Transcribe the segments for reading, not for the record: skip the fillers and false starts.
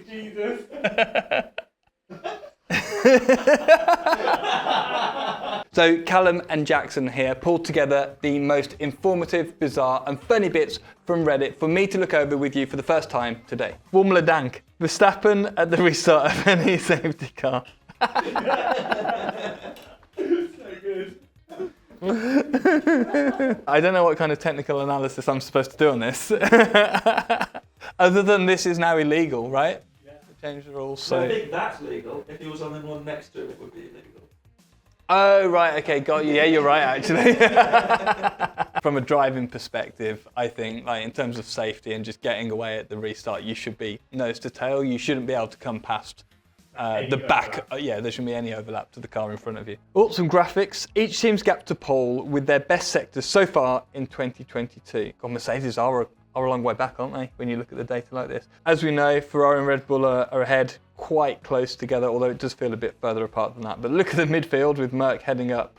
Jesus. So Callum and Jackson here pulled together the most informative, bizarre and funny bits from Reddit for me to look over with you for the first time today. Formula Dank. Verstappen at the restart of any safety car. I don't know what kind of technical analysis I'm supposed to do on this. Other than this is now illegal, right? Yeah. Change the rules. So I think that's legal. If he was on the one next to him, it would be illegal. Oh, right, okay, got you. Yeah, you're right, actually. From a driving perspective, I think, like in terms of safety and just getting away at the restart, you should be nose to tail. You shouldn't be able to come past the back. Yeah, there shouldn't be any overlap to the car in front of you. Oh, some graphics. Each team's gap to pole with their best sectors so far in 2022. God, Mercedes are a long way back, aren't they, when you look at the data like this? As we know, Ferrari and Red Bull are ahead, quite close together, although it does feel a bit further apart than that. But look at the midfield with Merck heading up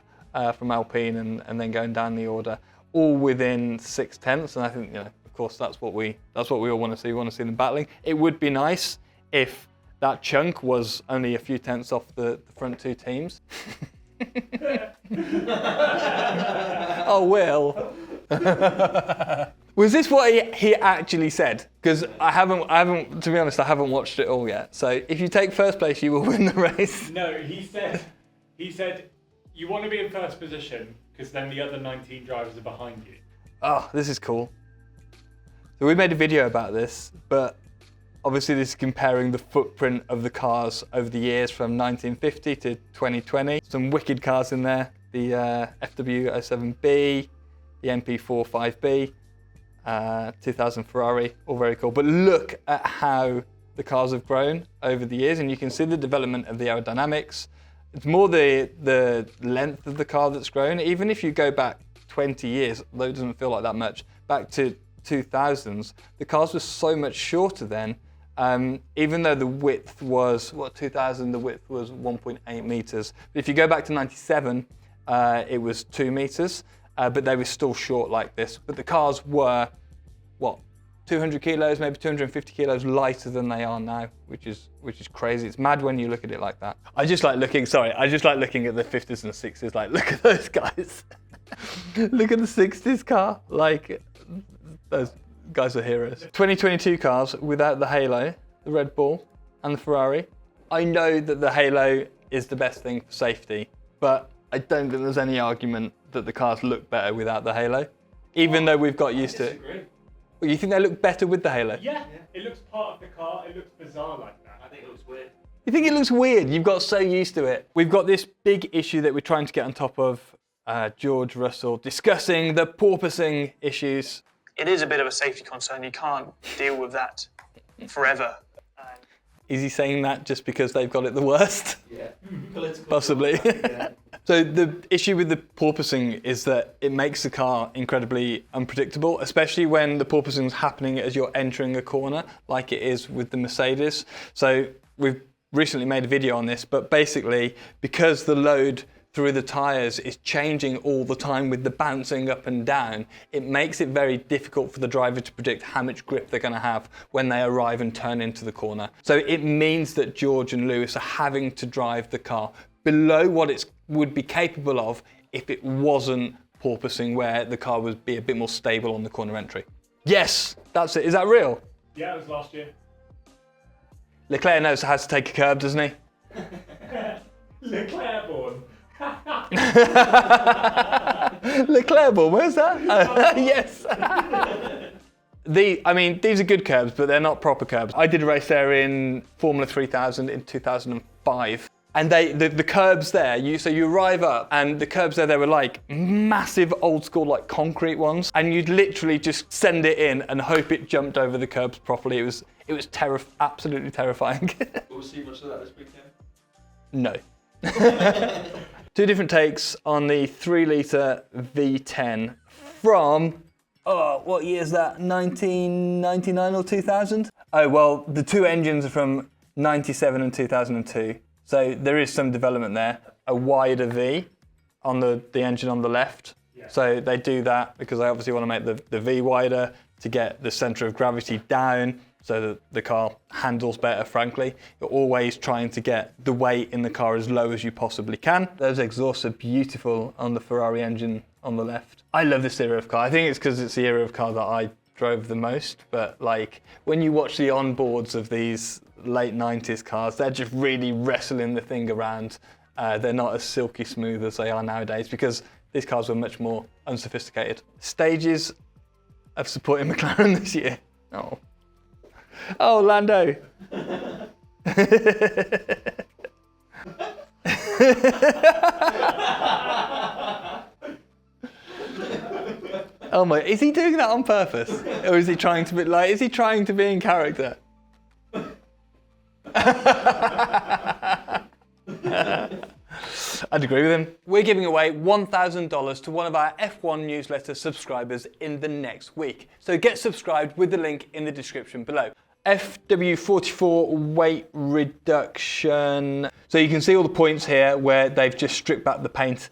from Alpine and then going down the order, all within 0.6. And I think, of course, that's what we all want to see. We want to see them battling. It would be nice if that chunk was only a few tenths off the front two teams. Oh, Will. Was this what he actually said? Because I haven't, to be honest, I haven't watched it all yet. So if you take first place, you will win the race. No, he said, you want to be in first position because then the other 19 drivers are behind you. Oh, this is cool. So we made a video about this, but obviously this is comparing the footprint of the cars over the years from 1950 to 2020. Some wicked cars in there. The FW07B, the MP45B. 2000 Ferrari, all very cool. But look at how the cars have grown over the years, and you can see the development of the aerodynamics. It's more the length of the car that's grown. Even if you go back 20 years, though it doesn't feel like that much, back to 2000s, the cars were so much shorter then. Even though the width was, 2000, the width was 1.8 meters. But if you go back to 97, it was 2 meters. But they were still short like this. But the cars were, 200 kilos, maybe 250 kilos lighter than they are now, which is crazy. It's mad when you look at it like that. I just like looking at the 50s and 60s. Like, look at those guys. Look at the 60s car. Like, those guys are heroes. 2022 cars without the halo, the Red Bull and the Ferrari. I know that the halo is the best thing for safety, but I don't think there's any argument that the cars look better without the halo, even though we've got used to it. Well, you think they look better with the halo? Yeah, it looks part of the car. It looks bizarre like that. I think it looks weird. You think it looks weird? You've got so used to it. We've got this big issue that we're trying to get on top of. George Russell discussing the porpoising issues. It is a bit of a safety concern. You can't deal with that forever. Is he saying that just because they've got it the worst? Yeah, political. Possibly. Yeah. So the issue with the porpoising is that it makes the car incredibly unpredictable, especially when the porpoising is happening as you're entering a corner, like it is with the Mercedes. So we've recently made a video on this, but basically because the load through the tyres is changing all the time with the bouncing up and down, it makes it very difficult for the driver to predict how much grip they're going to have when they arrive and turn into the corner. So it means that George and Lewis are having to drive the car below what it would be capable of if it wasn't porpoising, where the car would be a bit more stable on the corner entry. Yes, that's it. Is that real? Yeah, it was last year. Leclerc knows how to take a curb, doesn't he? Leclerc born. Leclerc ball, where's that? Yes. These are good curbs, but they're not proper curbs. I did a race there in Formula 3000 in 2005. And the curbs there, so you arrive up and the curbs there, they were like massive old school like concrete ones. And you'd literally just send it in and hope it jumped over the curbs properly. It was absolutely terrifying. Will we see much of that this weekend? No. Two different takes on the 3-litre V10 from, what year is that? 1999 or 2000? Oh, well, the two engines are from 97 and 2002. So there is some development there. A wider V on the engine on the left. Yeah. So they do that because they obviously want to make the V wider to get the centre of gravity down so that the car handles better, frankly. You're always trying to get the weight in the car as low as you possibly can. Those exhausts are beautiful on the Ferrari engine on the left. I love this era of car. I think it's because it's the era of car that I drove the most, but like when you watch the onboards of these late 90s cars, they're just really wrestling the thing around. They're not as silky smooth as they are nowadays because these cars were much more unsophisticated. Stages of supporting McLaren this year. Oh, Lando. Oh my, is he doing that on purpose? Or is he trying to be like, is he trying to be in character? I'd agree with him. We're giving away $1,000 to one of our F1 newsletter subscribers in the next week. So get subscribed with the link in the description below. FW44 weight reduction. So you can see all the points here where they've just stripped back the paint,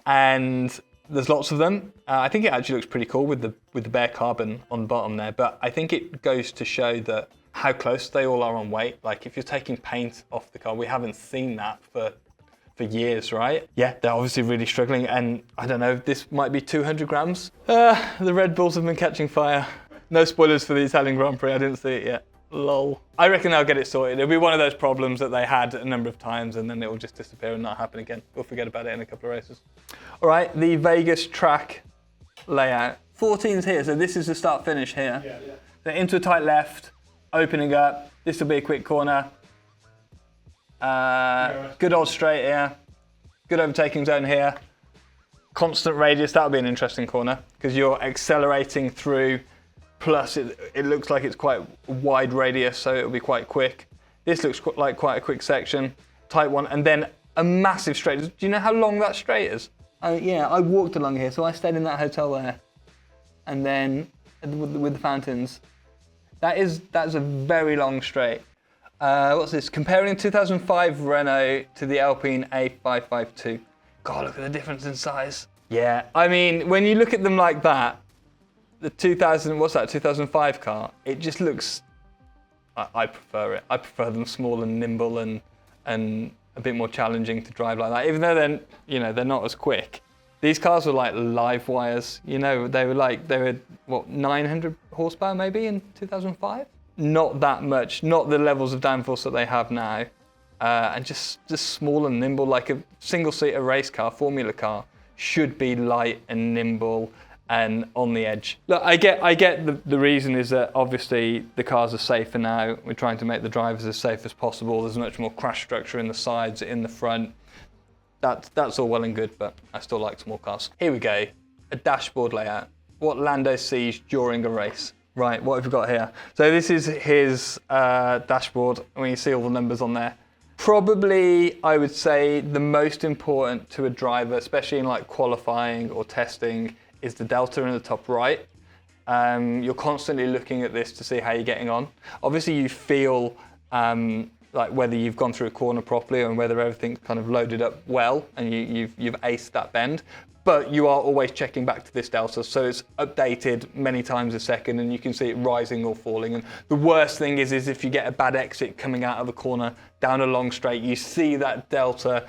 and there's lots of them. I think it actually looks pretty cool with the bare carbon on the bottom there, but I think it goes to show that how close they all are on weight. Like if you're taking paint off the car, we haven't seen that for years, right? Yeah, they're obviously really struggling, and I don't know, this might be 200 grams. The Red Bulls have been catching fire. No spoilers for the Italian Grand Prix, I didn't see it yet. Lol. I reckon they'll get it sorted. It'll be one of those problems that they had a number of times and then it will just disappear and not happen again. We'll forget about it in a couple of races. All right, the Vegas track layout. 14's here, so this is the start finish here. Yeah. So into a tight left, opening up. This will be a quick corner. Good old straight here. Good overtaking zone here. Constant radius, that'll be an interesting corner because you're accelerating through, plus it looks like it's quite a wide radius, so it'll be quite quick. This looks like quite a quick section, tight one, and then a massive straight. Do you know how long that straight is? Yeah, I walked along here, so I stayed in that hotel there. And then with the fountains. That's a very long straight. What's this? Comparing 2005 Renault to the Alpine A552. God, look at the difference in size. Yeah, I mean, when you look at them like that, the 2005 car, it just looks, I prefer it. I prefer them small and nimble and a bit more challenging to drive like that, even though they're not as quick. These cars were like live wires, they were what, 900 horsepower maybe in 2005? Not that much, not the levels of downforce that they have now. And just small and nimble, like a single-seater race car, formula car, should be light and nimble and on the edge. Look, I get the reason is that obviously the cars are safer now. We're trying to make the drivers as safe as possible. There's much more crash structure in the sides, in the front. That's all well and good, but I still like small cars. Here we go, a dashboard layout. What Lando sees during a race. Right, what have we got here? So this is his dashboard, and you see all the numbers on there. Probably, I would say, the most important to a driver, especially in like qualifying or testing, is the delta in the top right. You're constantly looking at this to see how you're getting on. Obviously, you feel like whether you've gone through a corner properly and whether everything's kind of loaded up well and you've aced that bend. But you are always checking back to this delta, so it's updated many times a second and you can see it rising or falling. And the worst thing is if you get a bad exit coming out of the corner down a long straight, you see that delta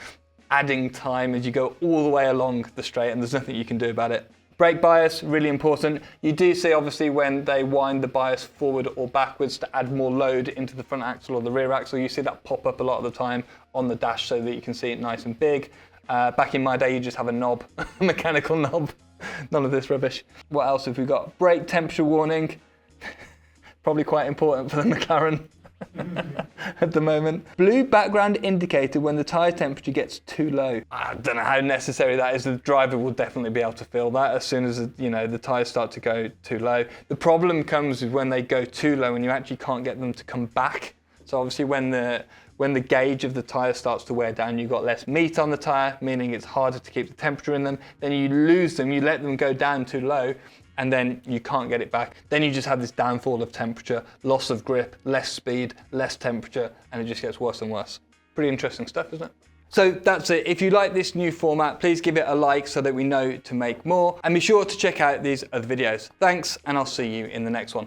adding time as you go all the way along the straight, and there's nothing you can do about it. Brake bias, really important. You do see obviously when they wind the bias forward or backwards to add more load into the front axle or the rear axle, you see that pop up a lot of the time on the dash so that you can see it nice and big. Back in my day, you just have a knob, a mechanical knob. None of this rubbish. What else have we got? Brake temperature warning. Probably quite important for the McLaren at the moment. Blue background indicator when the tyre temperature gets too low. I don't know how necessary that is. The driver will definitely be able to feel that as soon as the tyres start to go too low. The problem comes with when they go too low and you actually can't get them to come back. So obviously when the gauge of the tyre starts to wear down, you've got less meat on the tyre, meaning it's harder to keep the temperature in them. Then you lose them, you let them go down too low, and then you can't get it back. Then you just have this downfall of temperature, loss of grip, less speed, less temperature, and it just gets worse and worse. Pretty interesting stuff, isn't it? So that's it. If you like this new format, please give it a like so that we know to make more. And be sure to check out these other videos. Thanks, and I'll see you in the next one.